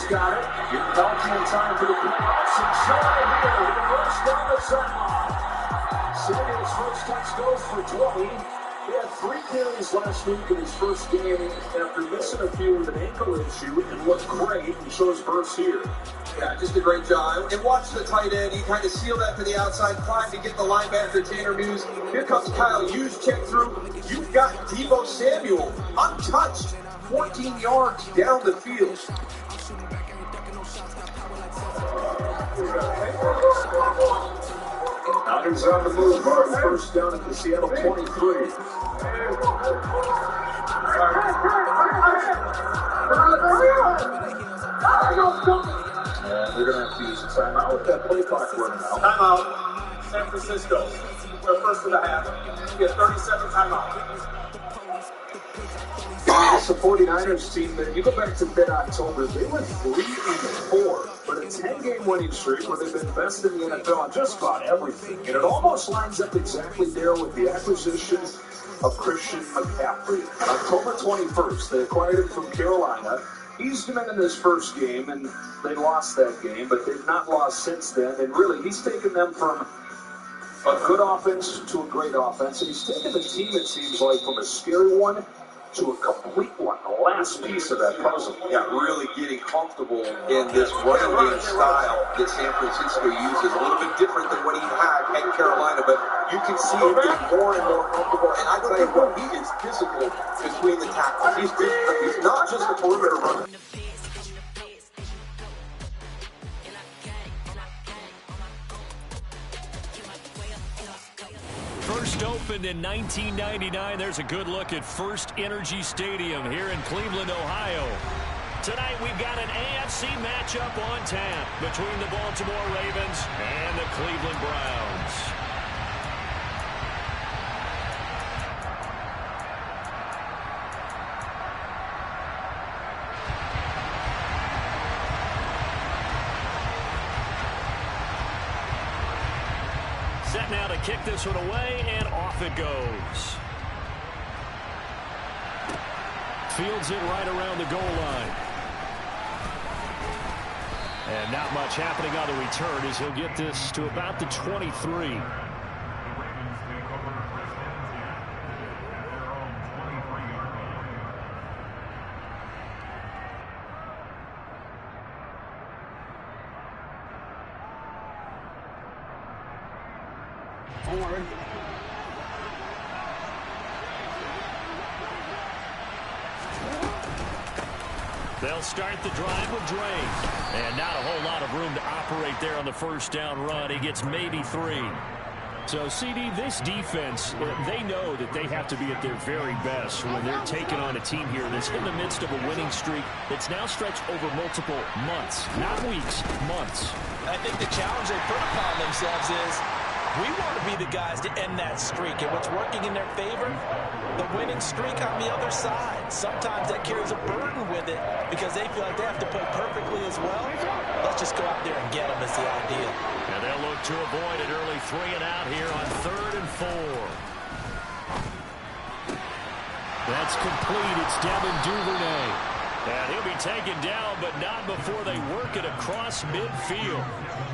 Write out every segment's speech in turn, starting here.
got it. Getting healthy in time for the playoffs. And Joy here with the first down the sideline. Samuel's first touch goes for 20. He had 3 carries last week in his first game after missing a few with an ankle issue and looked great and shows burst here. Yeah, just a great job. And watch the tight end. He kind of sealed that to the outside, climbed to get the linebacker, Tanner Muse. Here comes Kyle Hughes, check through. You've got Deebo Samuel, untouched, 14 yards down the field. Niners on the move. First down at the Seattle 23. And they're going to have to use a timeout with that play clock running out. Timeout, San Francisco. Their first of the half. You get 37 timeout. It's the 49ers team that you go back to mid-October, they went 3-4, but a 10-game winning streak where they've been best in the NFL on just about everything. And it almost lines up exactly there with the acquisition of Christian McCaffrey. On October 21st, they acquired him from Carolina. Eased him in this first game, and they lost that game, but they've not lost since then. And really, he's taken them from a good offense to a great offense. And he's taken the team, it seems like, from a scary one to a complete one, the last piece of that puzzle. Yeah, really getting comfortable in this running game style that San Francisco uses. A little bit different than what he had at Carolina, but you can see him get more and more comfortable. And I tell you what, he is physical between the tackles. He's not just a perimeter runner. First opened in 1999. There's a good look at First Energy Stadium here in Cleveland, Ohio. Tonight we've got an AFC matchup on tap between the Baltimore Ravens and the Cleveland Browns. Set now to kick this one away, and off it goes. Fields it right around the goal line. And not much happening on the return as he'll get this to about the 23. They'll start the drive with Dre. And not a whole lot of room to operate there on the first down run. He gets maybe 3. So, CD, this defense, they know that they have to be at their very best when they're taking on a team here that's in the midst of a winning streak that's now stretched over multiple months, not weeks, months. I think the challenge they put upon themselves is we want to be the guys to end that streak. And what's working in their favor? The winning streak on the other side. Sometimes that carries a burden with it because they feel like they have to play perfectly as well. Let's just go out there and get them is the idea. And they'll look to avoid an early 3 and out here on 3rd and 4. That's complete. It's Devin Duvernay. And he'll be taken down, but not before they work it across midfield.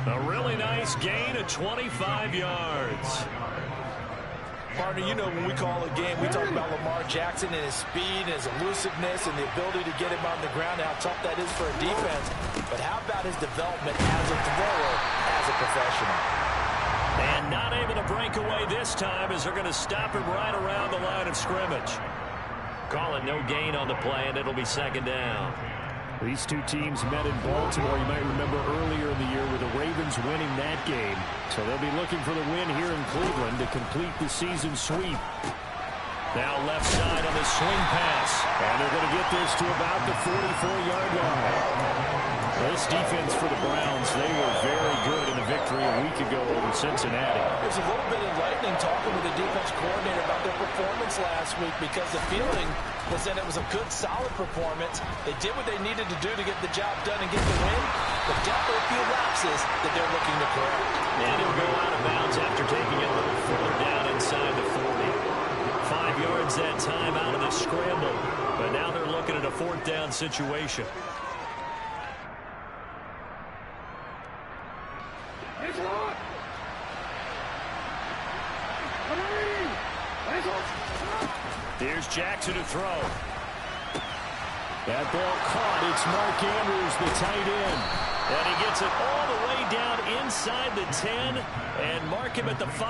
A really nice gain of 25 yards. Partner, you know when we call a game, we talk about Lamar Jackson and his speed and his elusiveness and the ability to get him on the ground, how tough that is for a defense. But how about his development as a thrower, as a professional? And not able to break away this time as they're going to stop him right around the line of scrimmage. Calling no gain on the play, and it'll be 2nd down. These two teams met in Baltimore. You might remember earlier in the year with the Ravens winning that game. So they'll be looking for the win here in Cleveland to complete the season sweep. Now left side on the swing pass. And they're going to get this to about the 44-yard line. This defense for the Browns, they were very good in the victory a week ago over Cincinnati. It was a little bit enlightening talking with the defense coordinator about their performance last week because the feeling was that it was a good, solid performance. They did what they needed to do to get the job done and get the win, but definitely a few lapses that they're looking to correct. And he'll go out of bounds after taking it a little further down inside the 40. 5 yards that time out of the scramble, but now they're looking at a 4th down situation. Jackson to throw. That ball caught. It's Mark Andrews, the tight end. And he gets it all the way down inside the 10 and mark him at the 5.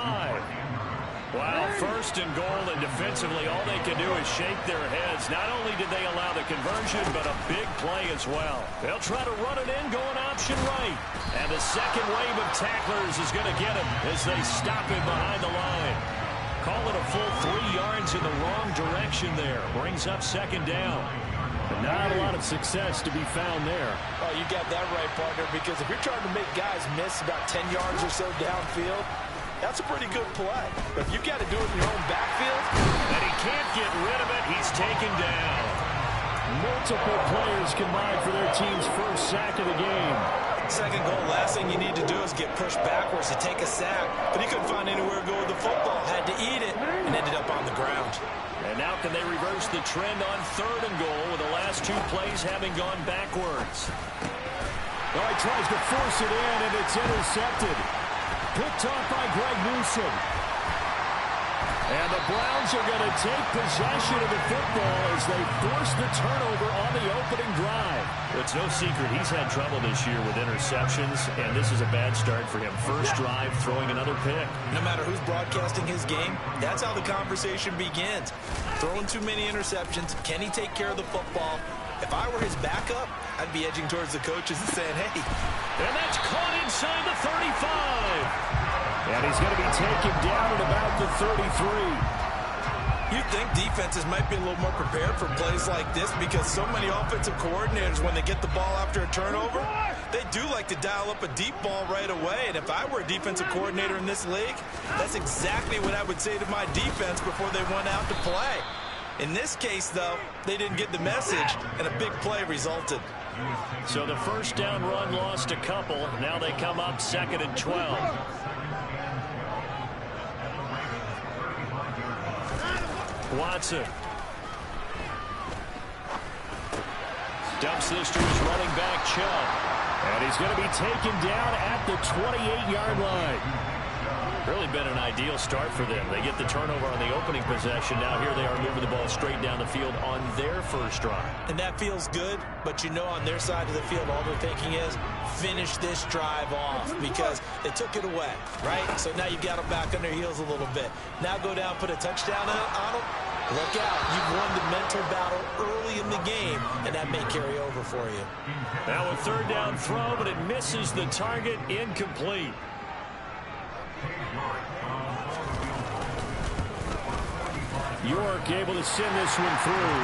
Wow, first and goal, and defensively all they can do is shake their heads. Not only did they allow the conversion, but a big play as well. They'll try to run it in, going option right. And the second wave of tacklers is going to get him as they stop him behind the line. Call it a full 3 yards in the wrong direction there. Brings up second down. But not a lot of success to be found there. Oh, you got that right, partner, because if you're trying to make guys miss about 10 yards or so downfield, that's a pretty good play. But if you've got to do it in your own backfield, and he can't get rid of it, he's taken down. Multiple players combined for their team's first sack of the game. Second goal, last thing you need to do is get pushed backwards to take a sack. But he couldn't find anywhere to go with the football. Had to eat it and ended up on the ground. And now can they reverse the trend on third and goal with the last 2 plays having gone backwards? Oh, he tries to force it in, and it's intercepted. Picked off by Greg Newsom. And the Browns are going to take possession of the football as they force the turnover on the opening drive. It's no secret he's had trouble this year with interceptions, and this is a bad start for him. First drive, throwing another pick. No matter who's broadcasting his game, that's how the conversation begins. Throwing too many interceptions. Can he take care of the football? If I were his backup, I'd be edging towards the coaches and saying, hey. And that's caught inside the 35. And he's going to be taken down at about the 33. You'd think defenses might be a little more prepared for plays like this because so many offensive coordinators, when they get the ball after a turnover, they do like to dial up a deep ball right away. And if I were a defensive coordinator in this league, that's exactly what I would say to my defense before they went out to play. In this case, though, they didn't get the message, and a big play resulted. So the first down run lost a couple. Now they come up 2nd and 12. Watson dumps this to his running back, Chubb. And he's going to be taken down at the 28-yard line. Really been an ideal start for them. They get the turnover on the opening possession. Now here they are moving the ball straight down the field on their first drive. And that feels good, but you know on their side of the field all they're thinking is finish this drive off because they took it away, right? So now you've got them back on their heels a little bit. Now go down, put a touchdown on them. Look out. You've won the mental battle early in the game, and that may carry over for you. Now a third down throw, but it misses the target, incomplete. York able to send this one through.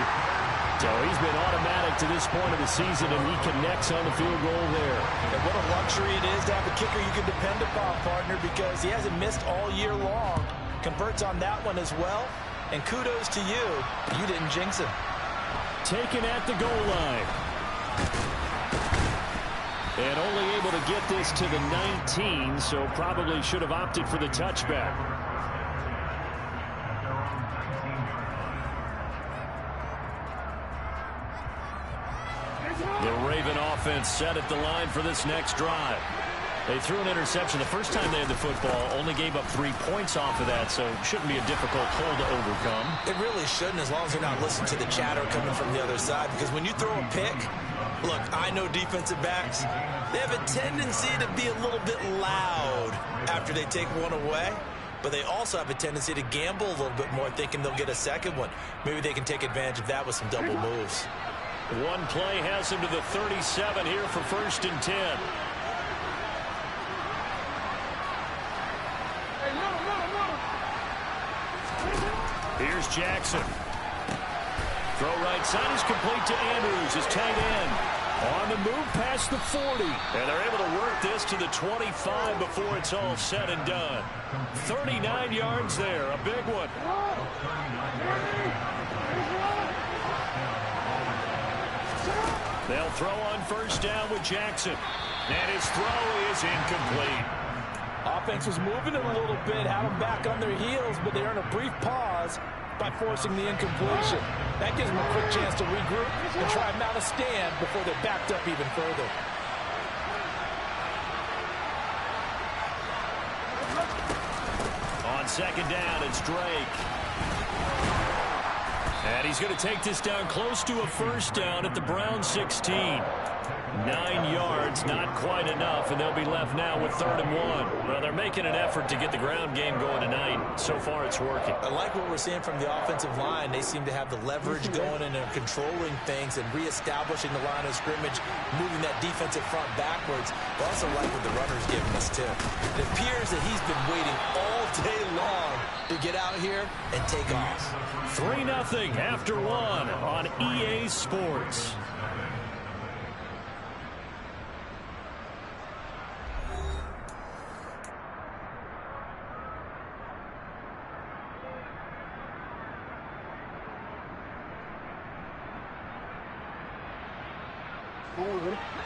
So he's been automatic to this point of the season, and he connects on the field goal there. And what a luxury it is to have a kicker you can depend upon, partner, because he hasn't missed all year long. Converts on that one as well. And kudos to you. You didn't jinx him. Taken at the goal line. And only able to get this to the 19, so probably should have opted for the touchback. The Raven offense set at the line for this next drive. They threw an interception the first time they had the football, only gave up 3 points off of that, so it shouldn't be a difficult hole to overcome. It really shouldn't, as long as they're not listening to the chatter coming from the other side, because when you throw a pick, look, I know defensive backs, they have a tendency to be a little bit loud after they take one away, but they also have a tendency to gamble a little bit more, thinking they'll get a second one. Maybe they can take advantage of that with some double moves. One play has him to the 37 here for 1st and 10. Here's Jackson. Throw right side is complete to Andrews, his tight end. On the move past the 40. And they're able to work this to the 25 before it's all said and done. 39 yards there, a big one. They'll throw on 1st down with Jackson. And his throw is incomplete. Offense was moving it a little bit, had them back on their heels, but they earn a brief pause by forcing the incompletion. That gives them a quick chance to regroup and try and mount a stand before they're backed up even further. On 2nd down, it's Drake. And he's going to take this down close to a first down at the Browns 16. 9 yards, not quite enough, and they'll be left now with 3rd and 1. Well, they're making an effort to get the ground game going tonight. So far, it's working. I like what we're seeing from the offensive line. They seem to have the leverage going and they're controlling things and reestablishing the line of scrimmage, moving that defensive front backwards. I also like what the runner's giving us, too. It appears that he's been waiting all day long to get out here and take off. 3-0 after 1 on EA Sports.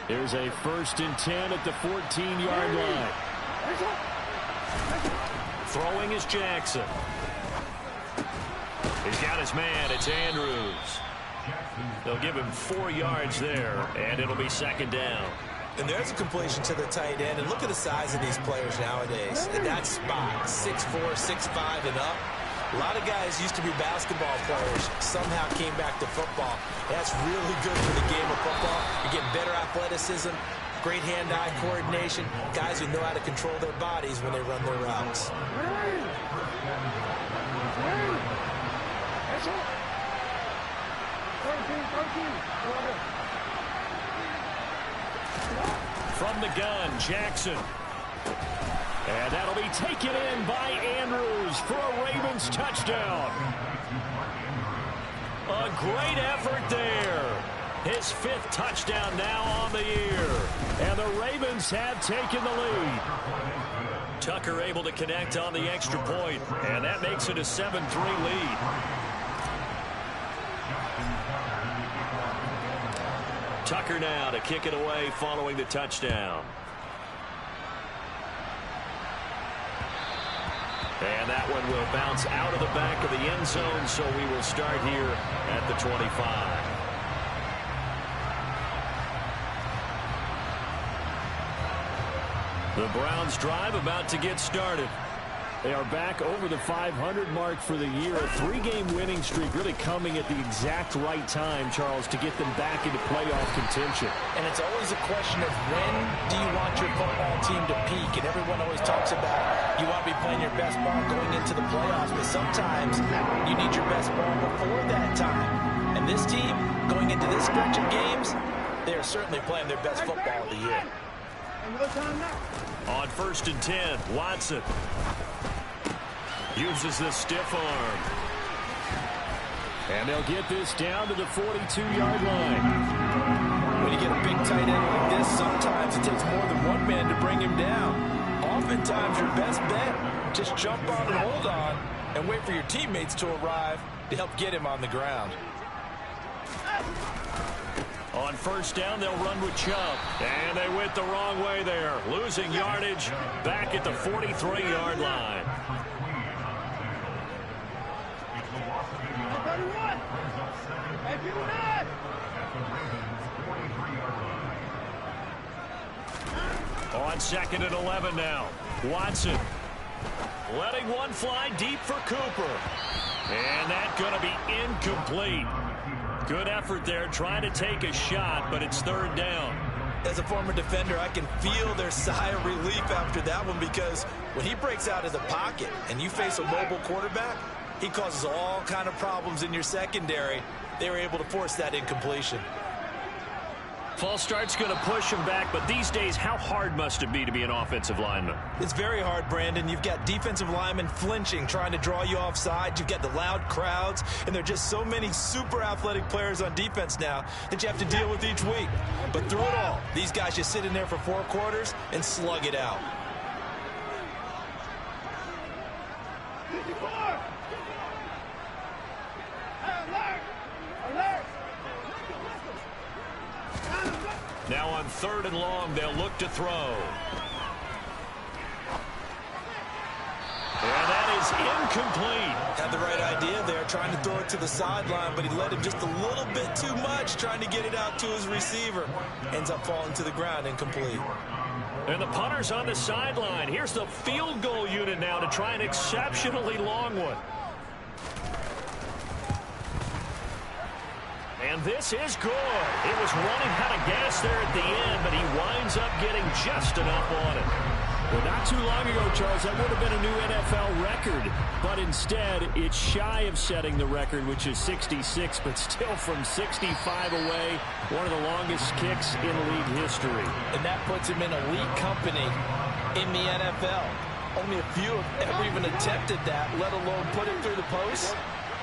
Here's a 1st and 10 at the 14-yard line. Throwing is Jackson. He's got his man. It's Andrews. They'll give him 4 yards there, and it'll be 2nd down. And there's a completion to the tight end. And look at the size of these players nowadays. And that spot, 6'4", 6'5", and up. A lot of guys used to be basketball players, somehow came back to football. That's really good for the game of football. You're getting better athleticism, great hand-eye coordination, guys who know how to control their bodies when they run their routes. From the gun, Jackson. And that'll be taken in by Andrews for a Ravens touchdown. A great effort there. His 5th touchdown now on the year. And the Ravens have taken the lead. Tucker able to connect on the extra point, and that makes it a 7-3 lead. Tucker now to kick it away following the touchdown. And that one will bounce out of the back of the end zone, so we will start here at the 25. The Browns drive about to get started. They are back over the 500 mark for the year. A 3-game winning streak really coming at the exact right time, Charles, to get them back into playoff contention. And it's always a question of when do you want your football team to peak? And everyone always talks about you want to be playing your best ball going into the playoffs, but sometimes you need your best ball before that time. And this team, going into this stretch of games, they are certainly playing their best football of the year. On 1st and 10, Watson uses the stiff arm. And they'll get this down to the 42-yard line. When you get a big tight end like this, sometimes it takes more than one man to bring him down. Oftentimes, your best bet, just jump on and hold on and wait for your teammates to arrive to help get him on the ground. On 1st down, they'll run with Chubb. And they went the wrong way there. Losing yardage back at the 43-yard line. On 2nd and 11 now. Watson letting one fly deep for Cooper. And that's going to be incomplete. Good effort there, trying to take a shot, but it's 3rd down. As a former defender, I can feel their sigh of relief after that one, because when he breaks out of the pocket and you face a mobile quarterback, he causes all kind of problems in your secondary. They were able to force that incompletion. False start's going to push him back, but these days, how hard must it be to be an offensive lineman? It's very hard, Brandon. You've got defensive linemen flinching, trying to draw you offside. You've got the loud crowds, and there are just so many super athletic players on defense now that you have to deal with each week. But through it all, these guys just sit in there for 4 quarters and slug it out. Now on 3rd and long, they'll look to throw. And that is incomplete. Had the right idea there, trying to throw it to the sideline, but he led him just a little bit too much, trying to get it out to his receiver. Ends up falling to the ground, incomplete. And the punter's on the sideline. Here's the field goal unit now to try an exceptionally long one. And this is good. It was running out of gas there at the end, but he winds up getting just enough on it. Well, not too long ago, Charles, that would have been a new NFL record. But instead, it's shy of setting the record, which is 66, but still from 65 away, one of the longest kicks in league history. And that puts him in elite company in the NFL. Only a few have ever even attempted that, let alone put it through the post.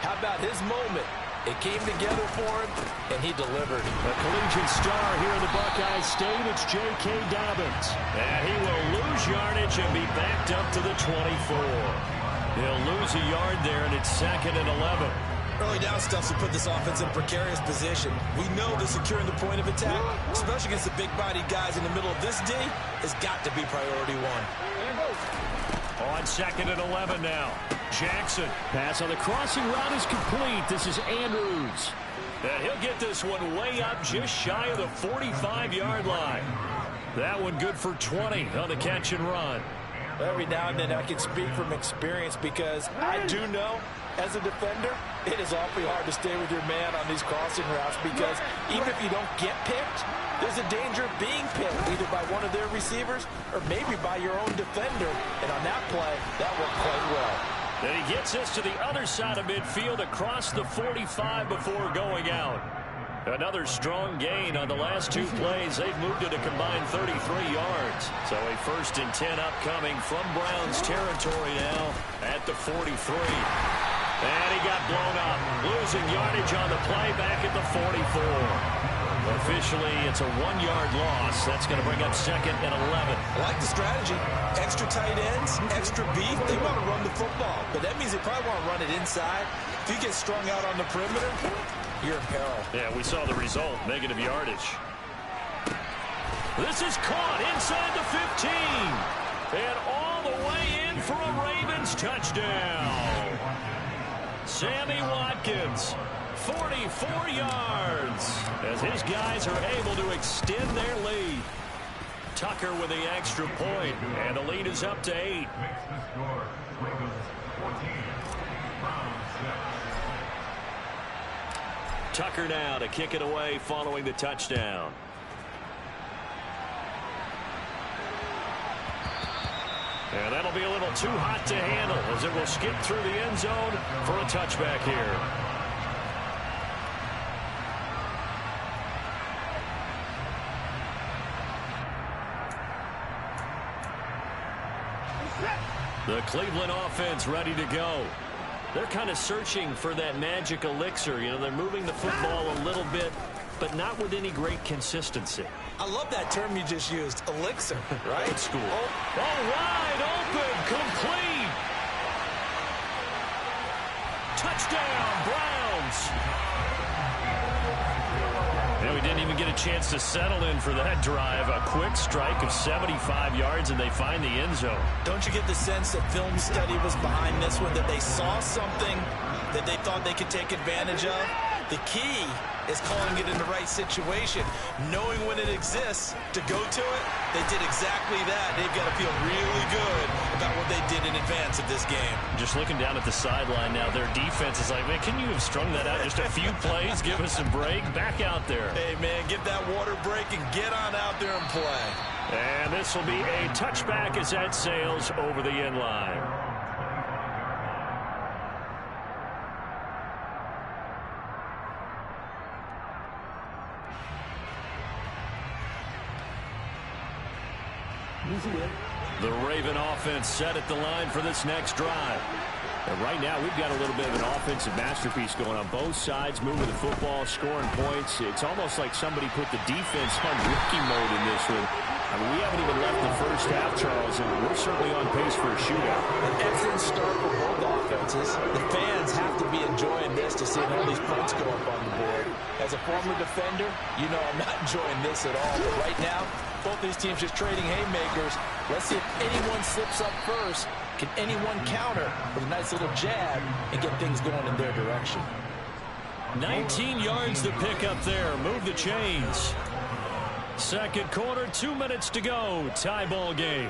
How about his moment? It came together for him, and he delivered. A collegiate star here in the Buckeye State, it's J.K. Dobbins. And he will lose yardage and be backed up to the 24. He'll lose a yard there, and it's 2nd and 11. Early down stuff to put this offense in a precarious position. We know that securing the point of attack, especially against the big-bodied guys in the middle of this D, has got to be priority one. On 2nd and 11 now. Jackson. Pass on the crossing route is complete. This is Andrews. And he'll get this one way up just shy of the 45-yard line. That one good for 20 on the catch and run. Every now and then I can speak from experience because I do know as a defender it is awfully hard to stay with your man on these crossing routes because even if you don't get picked, there's a danger of being picked either by one of their receivers or maybe by your own defender. And on that play, that worked quite well. And he gets us to the other side of midfield across the 45 before going out. Another strong gain on the last two plays. They've moved it a combined 33 yards. So a 1st and 10 upcoming from Browns territory now at the 43. And he got blown up. Losing yardage on the play back at the 44. Officially, it's a 1-yard loss. That's going to bring up 2nd and 11. I like the strategy. Extra tight ends, extra beef. They want to run the football, but that means they probably want to run it inside. If you get strung out on the perimeter, you're in peril. Yeah, we saw the result, negative yardage. This is caught inside the 15. And all the way in for a Ravens touchdown. Sammy Watkins, 44 yards, as his guys are able to extend their lead. Tucker with the extra point, and the lead is up to 8. Tucker now to kick it away following the touchdown. And that'll be a little too hot to handle as it will skip through the end zone for a touchback here. The Cleveland offense ready to go. They're kind of searching for that magic elixir. You know, they're moving the football a little bit, but not with any great consistency. I love that term you just used, elixir, right? Old school. Oh, wide open, complete. Touchdown, Browns. And we didn't even get a chance to settle in for that drive. A quick strike of 75 yards, and they find the end zone. Don't you get the sense that film study was behind this one, that they saw something that they thought they could take advantage of? The key is calling it in the right situation, knowing when it exists to go to it. They did exactly that. They've got to feel really good about what they did in advance of this game. Just looking down at the sideline now, their defense is like, man, can you have strung that out just a few plays? Give us a break. Back out there. Hey, man, get that water break and get on out there and play. And this will be a touchback as that sails over the end line. The Raven offense set at the line for this next drive. And right now, we've got a little bit of an offensive masterpiece going on both sides, moving the football, scoring points. It's almost like somebody put the defense on rookie mode in this one. I mean, we haven't even left the first half, Charles, and we're certainly on pace for a shootout. An excellent start for both offenses. The fans have to be enjoying this to see all these points go up on the board. As a former defender, you know I'm not enjoying this at all. But right now, both these teams just trading haymakers. Let's see if anyone slips up first. Can anyone counter with a nice little jab and get things going in their direction? 19 yards to pick up there. Move the chains. Second quarter, 2 minutes to go. Tie ball game.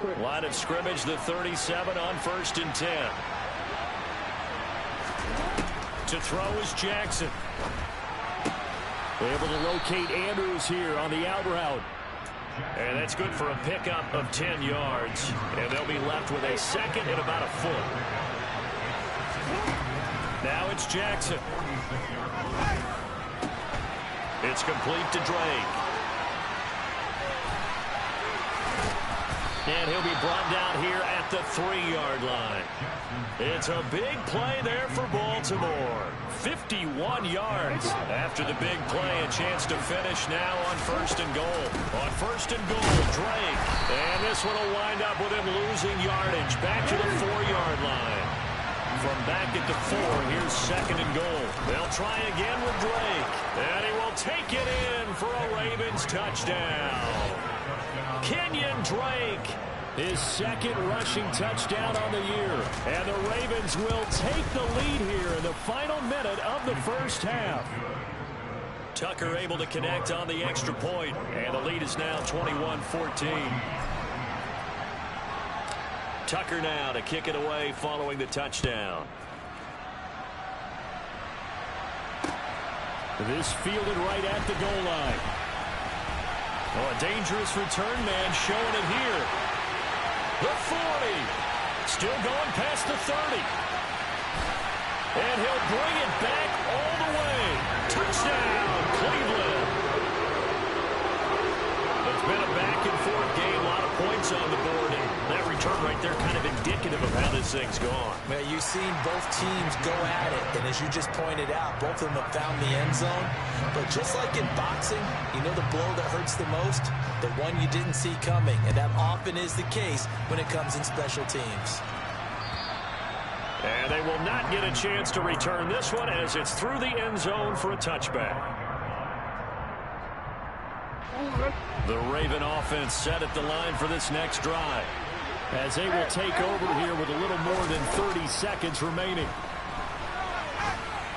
Line of scrimmage, the 37 on 1st and 10. To throw is Jackson. Able to locate Andrews here on the out route. And that's good for a pickup of 10 yards. And they'll be left with a second and about a foot. Now it's Jackson. It's complete to Drake. And he'll be brought down here at the 3-yard line. It's a big play there for Baltimore. 51 yards after the big play. A chance to finish now on 1st and goal. On 1st and goal, Drake. And this one will wind up with him losing yardage. Back to the 4-yard line. From back at the 4, here's 2nd and goal. They'll try again with Drake. And he will take it in for a Ravens touchdown. Kenyon Drake, his 2nd rushing touchdown on the year. And the Ravens will take the lead here in the final minute of the first half. Tucker able to connect on the extra point, and the lead is now 21-14. Tucker now to kick it away following the touchdown. This fielded right at the goal line. Oh, a dangerous return man showing it here. The 40. Still going past the 30. And he'll bring it back all the way. Touchdown, Cleveland. It's been a back-and-forth game. A lot of points on the board. And that return right there kind of indicative of how this thing's gone. Well, you've seen both teams go at it. And as you just pointed out, both of them have found the end zone. But just like in boxing, you know the blow that hurts the most? The one you didn't see coming. And that often is the case when it comes in special teams. And they will not get a chance to return this one as it's through the end zone for a touchback. The Raven offense set at the line for this next drive, as they will take over here with a little more than 30 seconds remaining.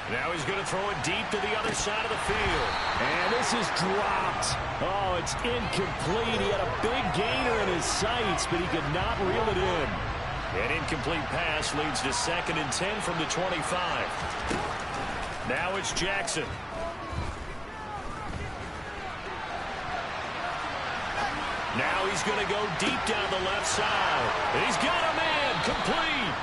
Now he's going to throw it deep to the other side of the field. And this is dropped. Oh, it's incomplete. He had a big gainer in his sights, but he could not reel it in. An incomplete pass leads to 2nd and 10 from the 25. Now it's Jackson. Now he's going to go deep down the left side. And he's got a man complete.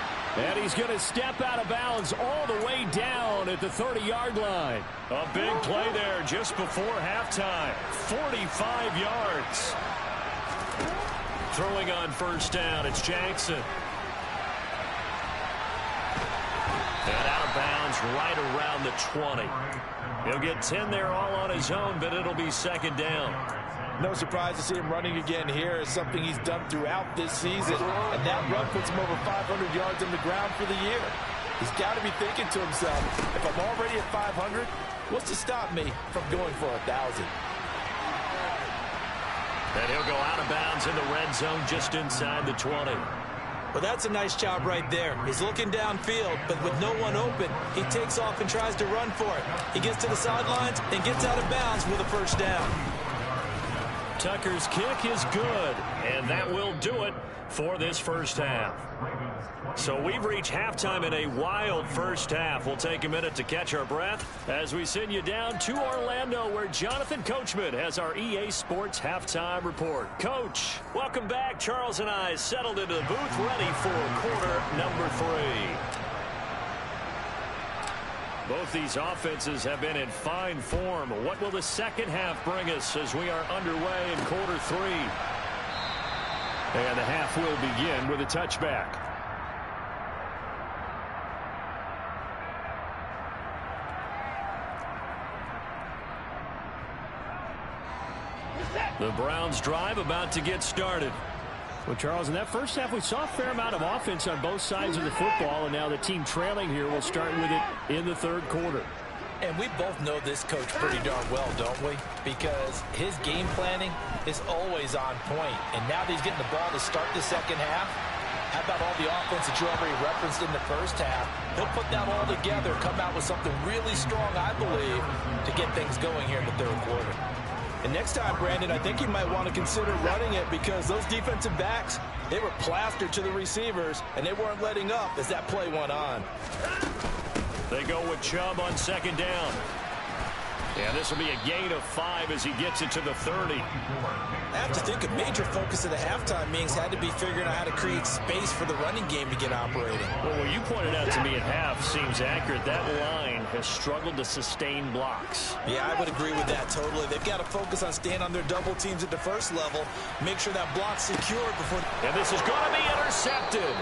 And he's going to step out of bounds all the way down at the 30-yard line. A big play there just before halftime. 45 yards. Throwing on 1st down, it's Jackson. And out of bounds right around the 20. He'll get 10 there all on his own, but it'll be 2nd down. No surprise to see him running again here. It's something he's done throughout this season. And that run puts him over 500 yards on the ground for the year. He's got to be thinking to himself, if I'm already at 500, what's to stop me from going for 1,000? And he'll go out of bounds in the red zone just inside the 20. Well, that's a nice job right there. He's looking downfield, but with no one open, he takes off and tries to run for it. He gets to the sidelines and gets out of bounds with a 1st down. Tucker's kick is good, and that will do it for this first half. So we've reached halftime in a wild first half. We'll take a minute to catch our breath as we send you down to Orlando, where Jonathan Coachman has our EA Sports Halftime Report. Coach, welcome back. Charles and I settled into the booth, ready for quarter number 3. Both these offenses have been in fine form. What will the second half bring us as we are underway in quarter 3? And the half will begin with a touchback. The Browns drive about to get started. Well, Charles, in that first half, we saw a fair amount of offense on both sides of the football, and now the team trailing here will start with it in the 3rd quarter. And we both know this coach pretty darn well, don't we? Because his game planning is always on point. And now that he's getting the ball to start the second half, how about all the offense that you already referenced in the first half? He'll put that all together, come out with something really strong, I believe, to get things going here in the 3rd quarter. And next time, Brandon, I think you might want to consider running it, because those defensive backs, They were plastered to the receivers, and they weren't letting up as that play went on. They go with Chubb on second down. And this will be a gain of 5 as he gets it to the 30. I have to think a major focus of the halftime meetings had to be figuring out how to create space for the running game to get operating. Well, what you pointed out to me at half seems accurate. That line has struggled to sustain blocks. Yeah, I would agree with that totally. They've got to focus on staying on their double teams at the first level, make sure that block's secured before... And this is going to be intercepted.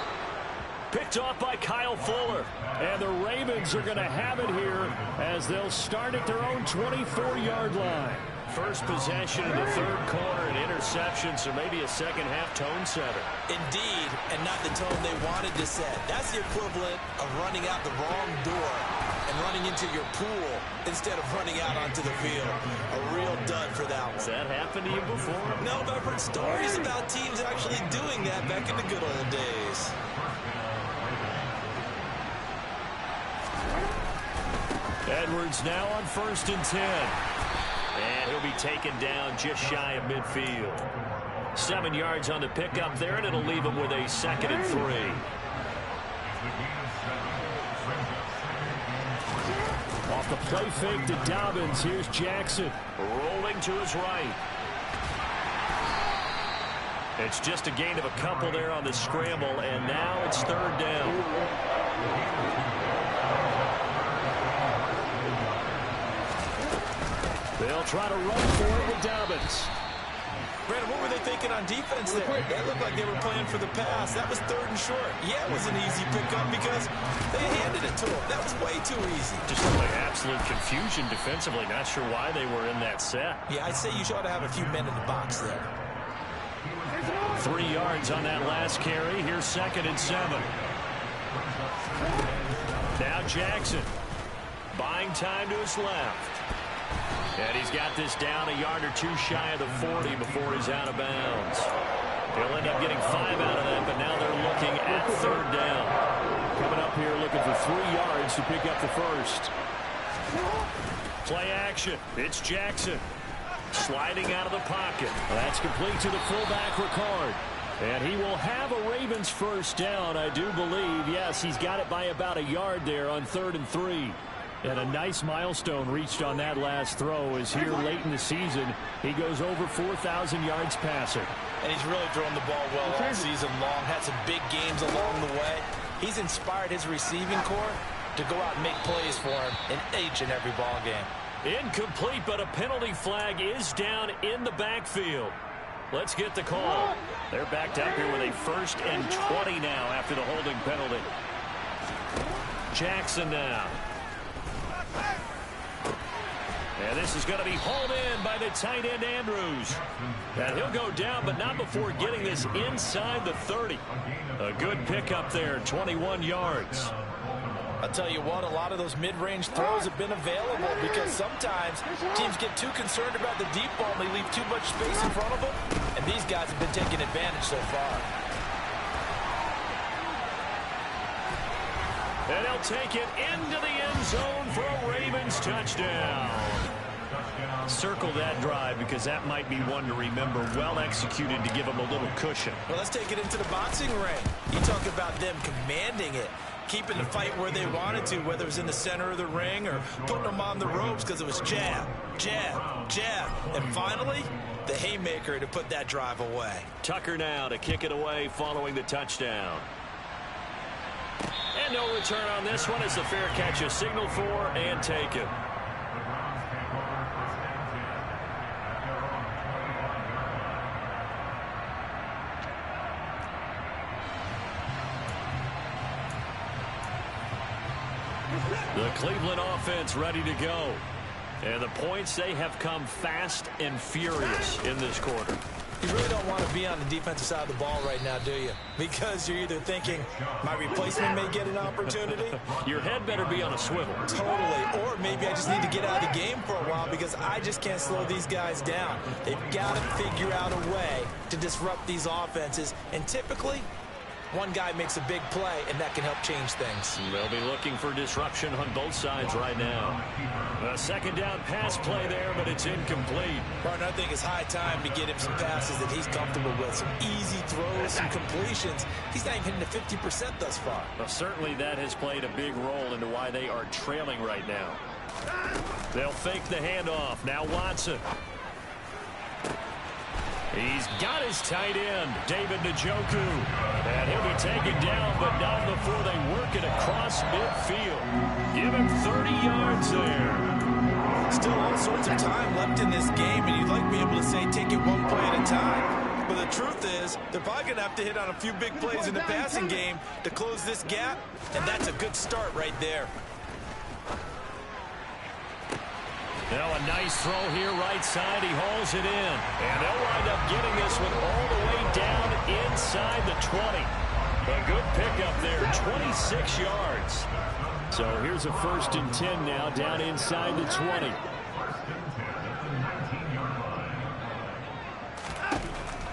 Picked off by Kyle Fuller. And the Ravens are going to have it here as they'll start at their own 24-yard line. First possession in the third quarter, an interception, so maybe a second-half tone setter. Indeed, and not the tone they wanted to set. That's the equivalent of running out the wrong door and running into your pool instead of running out onto the field. A real dud for that one. Has that happened to you before? No, but I've heard stories about teams actually doing that back in the good old days. Edwards now on 1st and 10. And he'll be taken down just shy of midfield. 7 yards on the pickup there, and it'll leave him with a 2nd and 3. Off the play fake to Dobbins. Here's Jackson. Rolling to his right. It's just a gain of a couple there on the scramble, and now it's 3rd down. They'll try to run for it with Dobbins. Brandon, what were they thinking on defense there? That looked like they were playing for the pass. That was 3rd and short. Yeah, it was an easy pickup because they handed it to him. That was way too easy. Just looked like absolute confusion defensively. Not sure why they were in that set. Yeah, I'd say you ought to have a few men in the box there. 3 yards on that last carry. Here's 2nd and 7. Now Jackson. Buying time to his left. And he's got this down a yard or 2 shy of the 40 before he's out of bounds. He'll end up getting 5 out of that, but now they're looking at 3rd down. Coming up here looking for 3 yards to pick up the first. Play action. It's Jackson. Sliding out of the pocket. That's complete to the fullback, Ricard. And he will have a Ravens first down, I do believe. Yes, he's got it by about a yard there on 3rd and 3. And a nice milestone reached on that last throw as here late in the season, he goes over 4,000 yards passing. And he's really thrown the ball well all season long. Had some big games along the way. He's inspired his receiving corps to go out and make plays for him in each and every ball game. Incomplete, but a penalty flag is down in the backfield. Let's get the call. They're backed up here with a 1st and 20 now after the holding penalty. Jackson now. And this is going to be hauled in by the tight end, Andrews. And he'll go down, but not before getting this inside the 30. A good pickup there, 21 yards. I'll tell you what, a lot of those mid-range throws have been available because sometimes teams get too concerned about the deep ball and they leave too much space in front of them. And these guys have been taking advantage so far. And he'll take it into the end zone for a Ravens touchdown. Circle that drive because that might be one to remember. Well executed to give them a little cushion. Well, let's take it into the boxing ring. You talk about them commanding it, keeping the fight where they wanted to, whether it was in the center of the ring or putting them on the ropes because it was jab, jab, jab. And finally, the haymaker to put that drive away. Tucker now to kick it away following the touchdown. And no return on this one as the fair catch is signaled for and taken. The Cleveland offense ready to go. And the points, they have come fast and furious in this quarter. You really don't want to be on the defensive side of the ball right now, do you? Because you're either thinking, my replacement may get an opportunity. Your head better be on a swivel. Totally. Or maybe I just need to get out of the game for a while because I just can't slow these guys down. They've got to figure out a way to disrupt these offenses. And typically, One guy makes a big play, and that can help change things. They'll be looking for disruption on both sides right now. A second down pass play there, but it's incomplete. Partner, I think it's high time to get him some passes that he's comfortable with. Some easy throws, some completions. He's not even hitting the 50% thus far. Well, certainly that has played a big role into why they are trailing right now. They'll fake the handoff. Now Watson. He's got his tight end, David Njoku. And he'll be taken down, but not before they work it across midfield. Give him 30 yards there. Still all sorts of time left in this game, and you'd like to be able to say take it one play at a time. But the truth is, they're probably going to have to hit on a few big plays in the passing game to close this gap, and that's a good start right there. Now a nice throw here right side. He hauls it in. And they'll wind up getting this one all the way down inside the 20. A good pickup there, 26 yards. So here's a 1st and 10 now down inside the 20.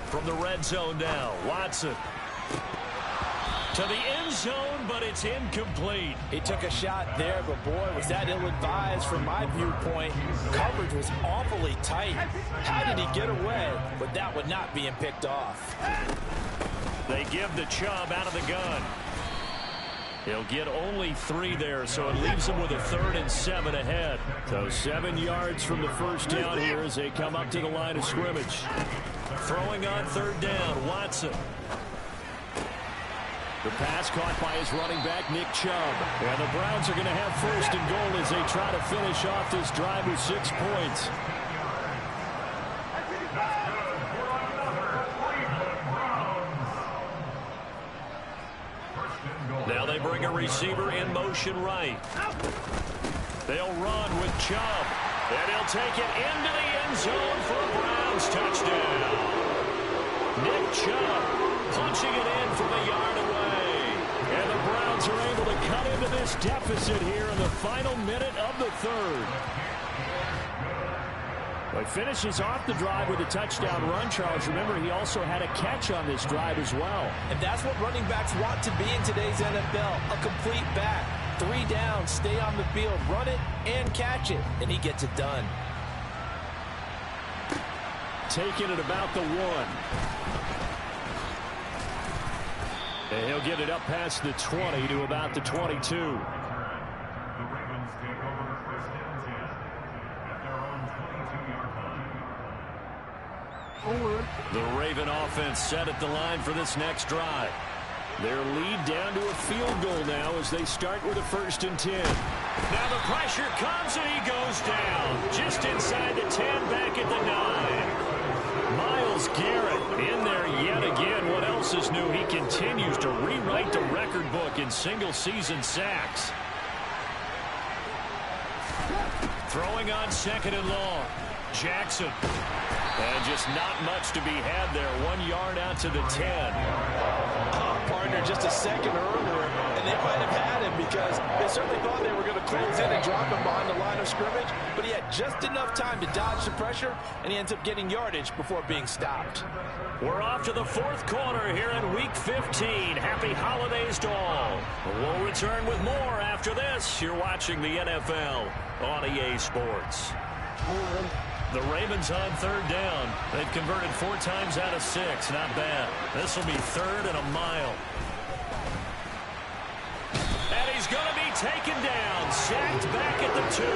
From the red zone now, Watson. To the end zone, but it's incomplete. He took a shot there, but boy, was that ill-advised from my viewpoint. Coverage was awfully tight. How did he get away with that one not being picked off? They give the Chubb out of the gun. He'll get only 3 there, so it leaves him with a 3rd and 7 ahead. So 7 yards from the first down here as they come up to the line of scrimmage. Throwing on 3rd down, Watson. The pass caught by his running back, Nick Chubb. And the Browns are going to have 1st and goal as they try to finish off this drive with 6 points. Now they bring a receiver in motion right. They'll run with Chubb. And he'll take it into the end zone for a Browns touchdown. Nick Chubb punching it in from a yard away. And the Browns are able to cut into this deficit here in the final minute of the 3rd. But finishes off the drive with a touchdown run, Charles. Remember, he also had a catch on this drive as well. And that's what running backs want to be in today's NFL, a complete back. 3 down, stay on the field, run it, and catch it. And he gets it done. Taking it about the 1. And he'll get it up past the 20 to about the 22. The Raven offense set at the line for this next drive. Their lead down to a field goal now as they start with a 1st and 10. Now the pressure comes and he goes down. Just inside the 10, back at the 9. Myles Garrett in there yet again. What else is new? He continues to rewrite the record book in single-season sacks. Throwing on 2nd and long. Jackson. And just not much to be had there. 1 yard out to the 10. Partner, just a second earlier, and they might have had him because they certainly thought they were going to close in and drop him behind the line of scrimmage, but he had just enough time to dodge the pressure, and he ends up getting yardage before being stopped. We're off to the 4th quarter here in Week 15. Happy holidays to all. We'll return with more after this. You're watching the NFL on EA Sports. The Ravens on 3rd down. They've converted 4 times out of 6. Not bad. This will be 3rd and a mile. And he's going to be taken down. Sacked back at the 2.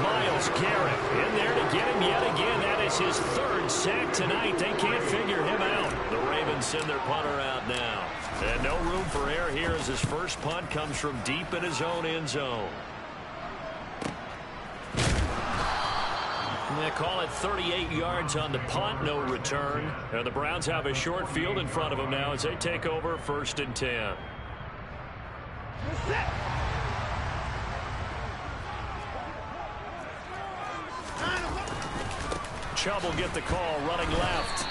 Myles Garrett in there to get him yet again. That is his 3rd sack tonight. They can't figure him out. The Ravens send their punter out now. And no room for error here as his first punt comes from deep in his own end zone. They call it 38 yards on the punt, no return. And the Browns have a short field in front of them now as they take over 1st and 10. Chubb will get the call running left.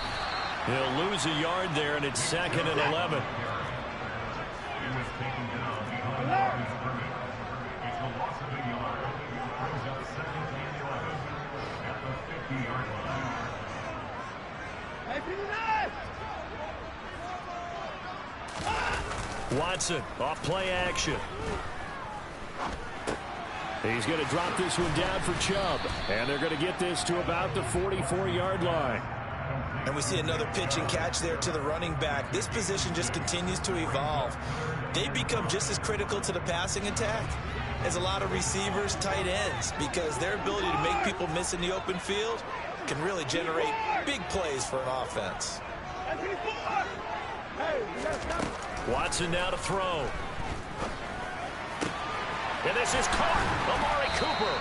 He'll lose a yard there, and it's 2nd and 11. Watson off play action. He's going to drop this one down for Chubb. And they're going to get this to about the 44-yard line. And we see another pitch and catch there to the running back. This position just continues to evolve. They become just as critical to the passing attack as a lot of receivers, tight ends, because their ability to make people miss in the open field can really generate big plays for an offense. Watson now to throw. And this is caught. Amari Cooper.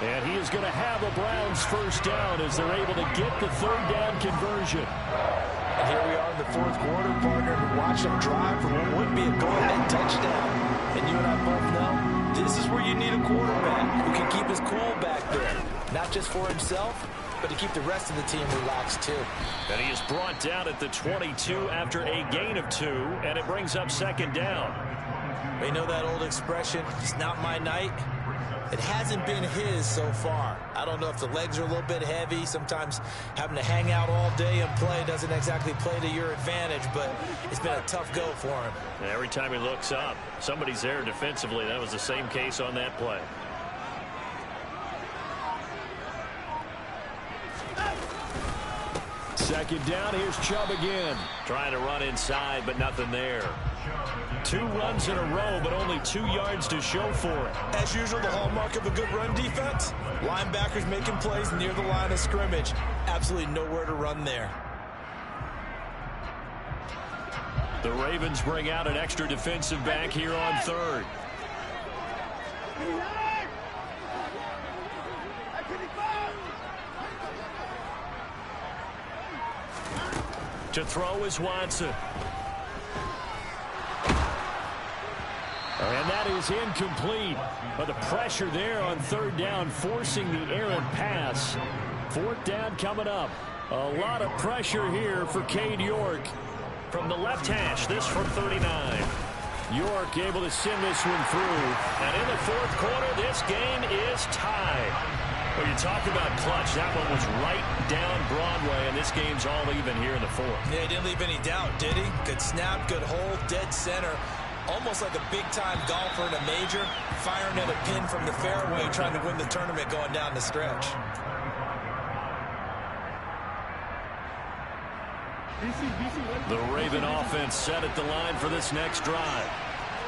And he is going to have a Browns first down as they're able to get the third down conversion. And here we are in the fourth quarter, partner, to watch them drive for what would be a go-ahead touchdown. And you and I both know this is where you need a quarterback who can keep his cool back there. Not just for himself, but to keep the rest of the team relaxed too. And he is brought down at the 22 after a gain of 2, and it brings up second down. We know that old expression, it's not my night. It hasn't been his so far. I don't know if the legs are a little bit heavy. Sometimes having to hang out all day and play doesn't exactly play to your advantage, but it's been a tough go for him. And every time he looks up, somebody's there defensively. That was the same case on that play. Second down, here's Chubb again. Trying to run inside, but nothing there. 2 runs in a row, but only 2 yards to show for it. As usual, the hallmark of a good run defense, linebackers making plays near the line of scrimmage. Absolutely nowhere to run there. The Ravens bring out an extra defensive back here on third. To throw is Watson. And that is incomplete. But the pressure there on third down, forcing the errant pass. Fourth down coming up. A lot of pressure here for Cade York. From the left hash, this from 39. York able to send this one through. And in the fourth quarter, this game is tied. Well, you talk about clutch. That one was right down Broadway, and this game's all even here in the fourth. Yeah, he didn't leave any doubt, did he? Good snap, good hold, dead center. Almost like a big-time golfer in a major, firing at a pin from the fairway, trying to win the tournament going down the stretch. The Raven offense set at the line for this next drive.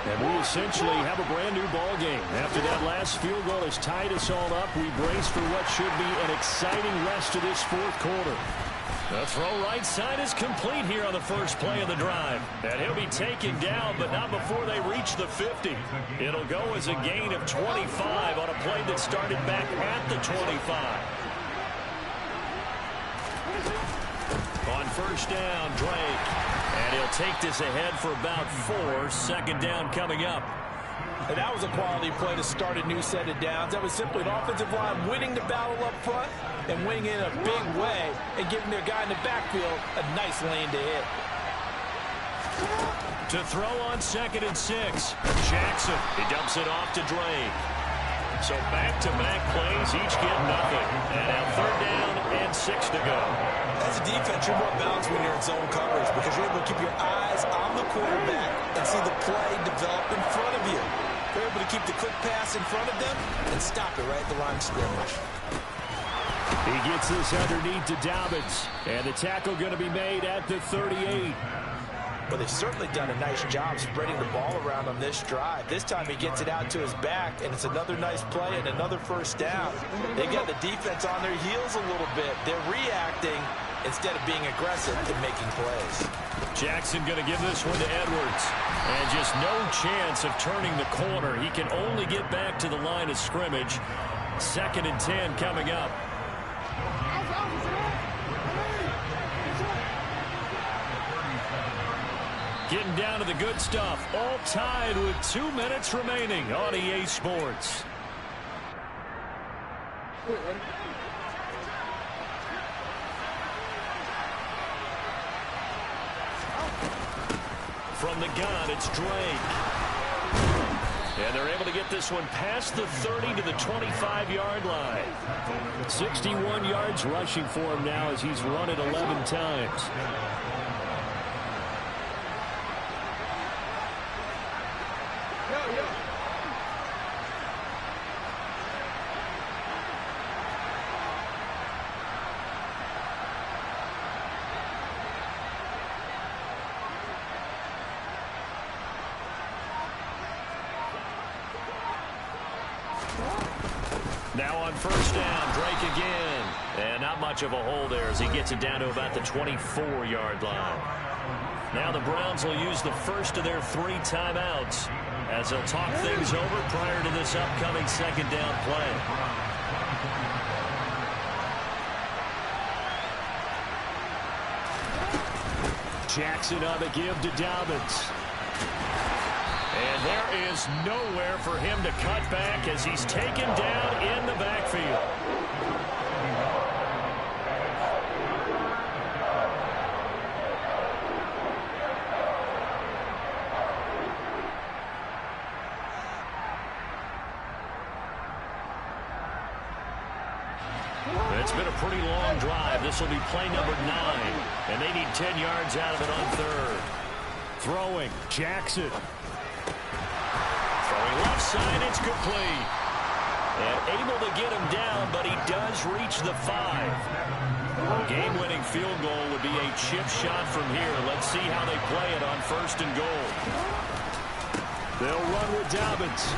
And we essentially have a brand new ball game. After that last field goal has tied us all up, we brace for what should be an exciting rest of this fourth quarter. The throw right side is complete here on the first play of the drive. And he'll be taken down, but not before they reach the 50. It'll go as a gain of 25 on a play that started back at the 25. On first down, Drake. And he'll take this ahead for about 4. Second down coming up. And that was a quality play to start a new set of downs. That was simply an offensive line winning the battle up front and winning in a big way and giving their guy in the backfield a nice lane to hit. To throw on 2nd and 6. Jackson, he dumps it off to Drake. So back-to-back plays, each get nothing. And now 3rd down and 6 to go. As a defense, you're more balanced when you're in zone coverage because you're able to keep your eyes on the quarterback and see the play develop in front of you. They're able to keep the quick pass in front of them and stop it right at the line of scrimmage. He gets this underneath to Dobbins. And the tackle going to be made at the 38. But they've certainly done a nice job spreading the ball around on this drive. This time he gets it out to his back, and it's another nice play and another first down. They got the defense on their heels a little bit. They're reacting instead of being aggressive and making plays. Jackson going to give this one to Edwards. And just no chance of turning the corner. He can only get back to the line of scrimmage. 2nd and 10 coming up. Getting down to the good stuff. All tied with 2 minutes remaining on EA Sports. From the gun, it's Drake. And they're able to get this one past the 30 to the 25-yard line. 61 yards rushing for him now as he's run it 11 times. Now on first down, Drake again. And not much of a hole there as he gets it down to about the 24-yard line. Now the Browns will use the first of their 3 timeouts as they'll talk things over prior to this upcoming second down play. Jackson on the give to Dobbins. And there is nowhere for him to cut back as he's taken down in the backfield. It's been a pretty long drive. This will be play number 9, and they need 10 yards out of it on third. Throwing, Jackson. Throwing left side, it's complete. And able to get him down, but he does reach the 5. A game-winning field goal would be a chip shot from here. Let's see how they play it on first and goal. They'll run with Dobbins.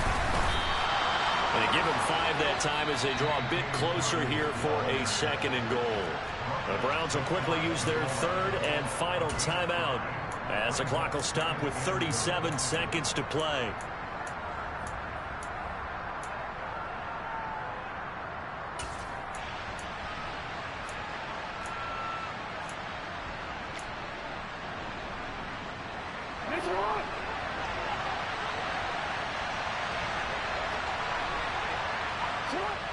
And they give him 5 that time as they draw a bit closer here for a second and goal. The Browns will quickly use their 3rd and final timeout as the clock will stop with 37 seconds to play.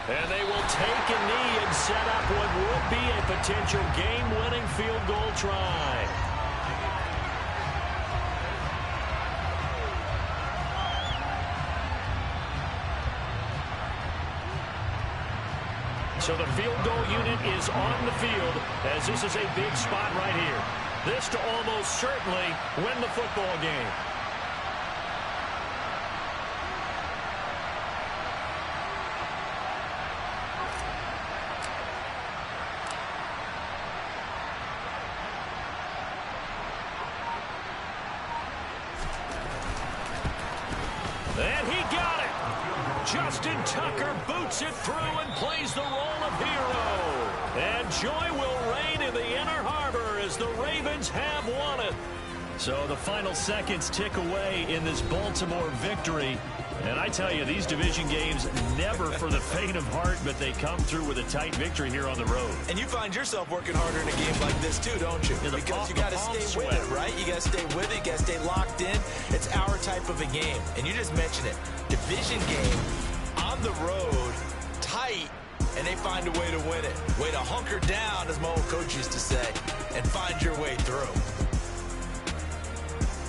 And they will take a knee and set up what would be a potential game-winning field goal try. So the field goal unit is on the field as this is a big spot right here. This to almost certainly win the football game. And he got it. Justin Tucker boots it through and plays the role of hero. And joy will reign in the Inner Harbor as the Ravens have won it. So the final seconds tick away in this Baltimore victory. And I tell you, these division games never for the faint of heart, but they come through with a tight victory here on the road. And you find yourself working harder in a game like this too, don't you? Yeah, because you got to stay with it, right? You got to stay with it. You got to stay locked in. It's our type of a game. And you just mentioned it. Division game on the road, tight, and they find a way to win it. Way to hunker down, as my old coach used to say, and find your way through.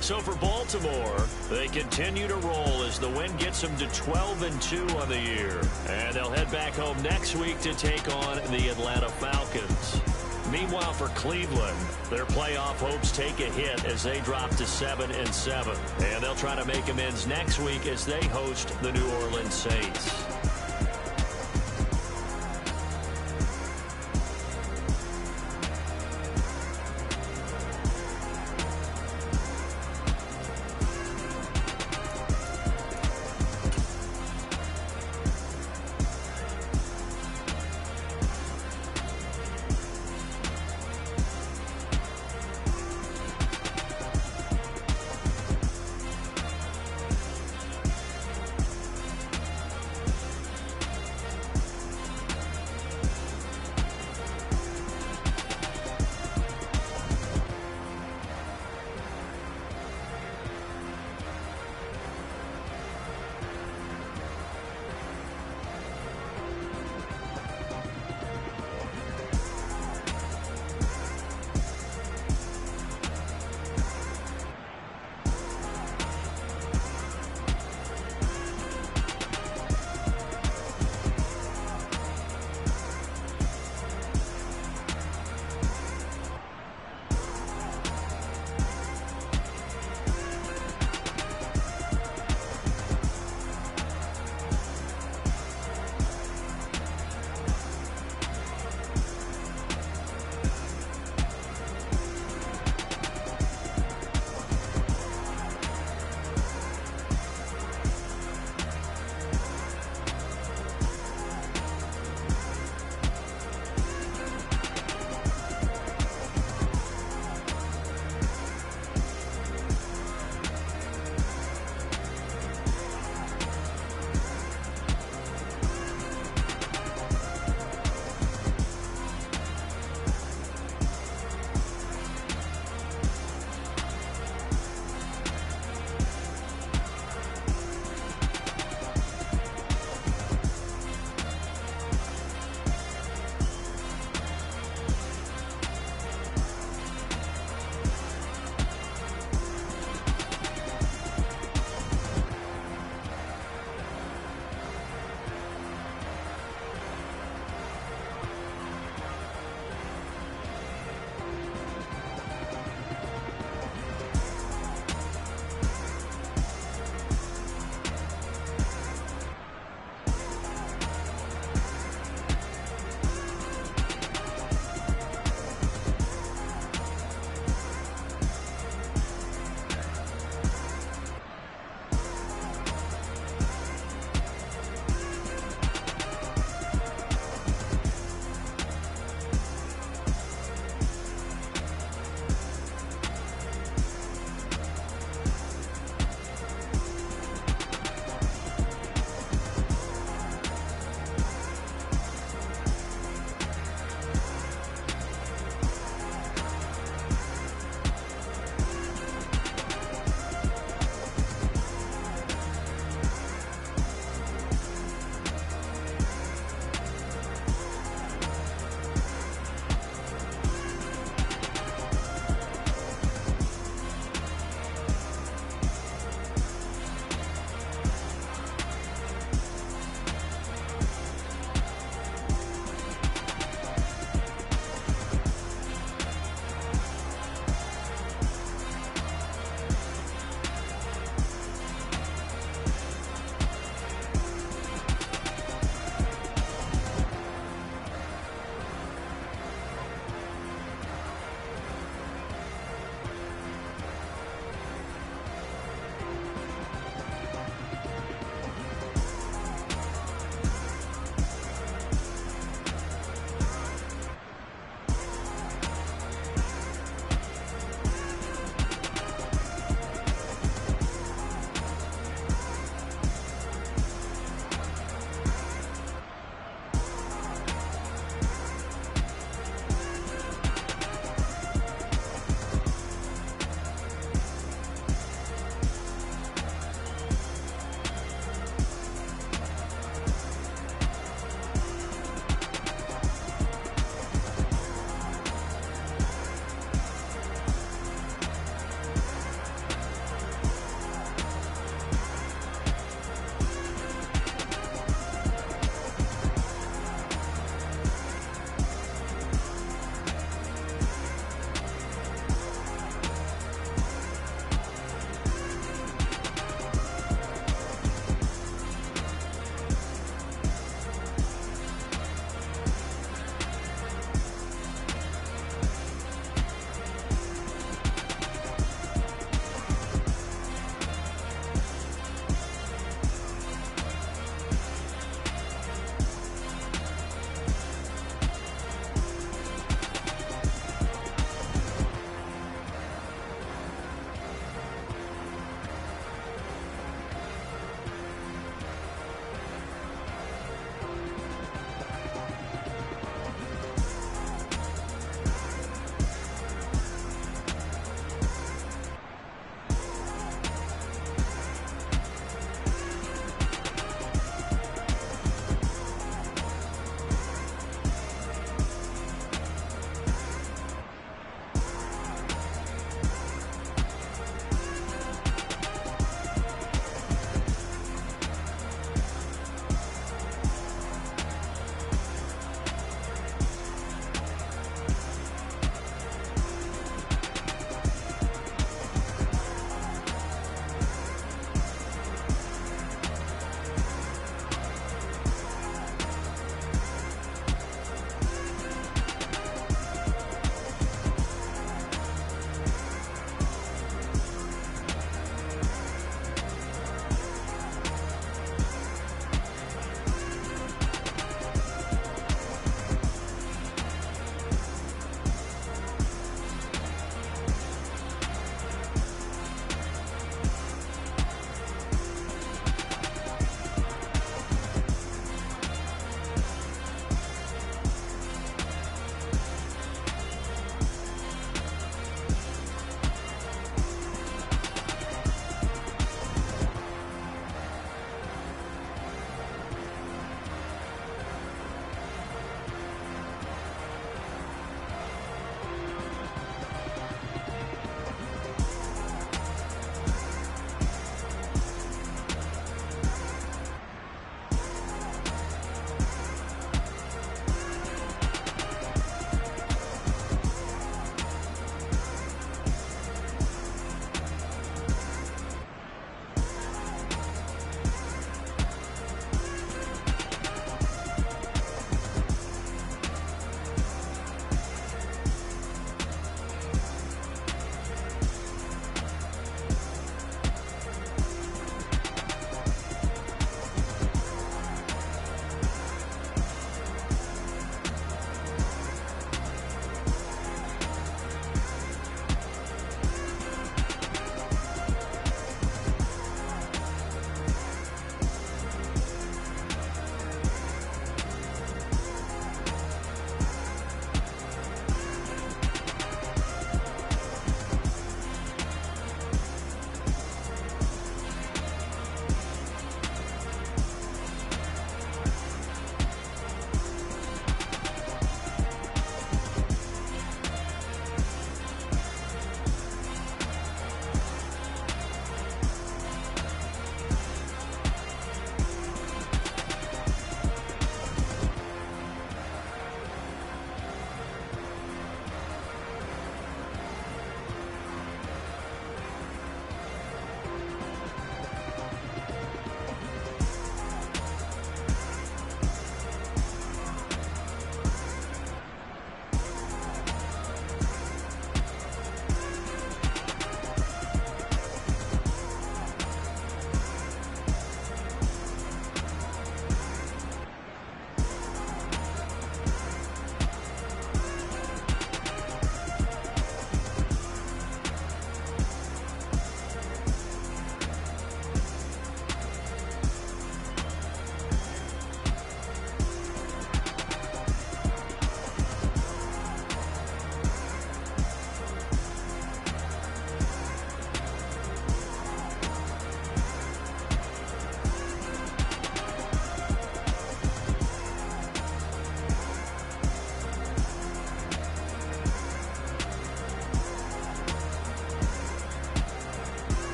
So for Baltimore, they continue to roll as the win gets them to 12-2 on the year. And they'll head back home next week to take on the Atlanta Falcons. Meanwhile, for Cleveland, their playoff hopes take a hit as they drop to 7-7. And they'll try to make amends next week as they host the New Orleans Saints.